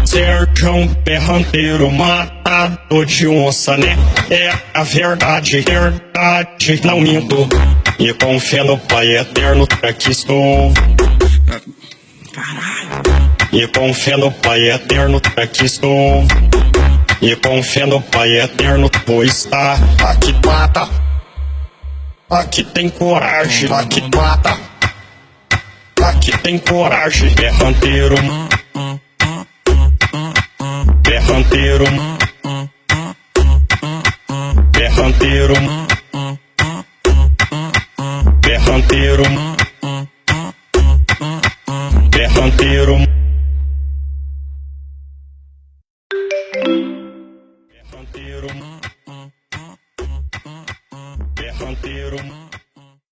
Serjão Berranteiro, matador de onça, né? É a verdade, verdade, não minto. E com fé no Pai Eterno, aqui estou. E com fé no Pai Eterno, aqui estou. E com fé no Pai Eterno, vou estar. Aqui mata, aqui tem coragem, aqui mata, aqui tem coragem. Berranteiro, berranteiro, berranteiro, berranteiro, berranteiro, berranteiro, berranteiro.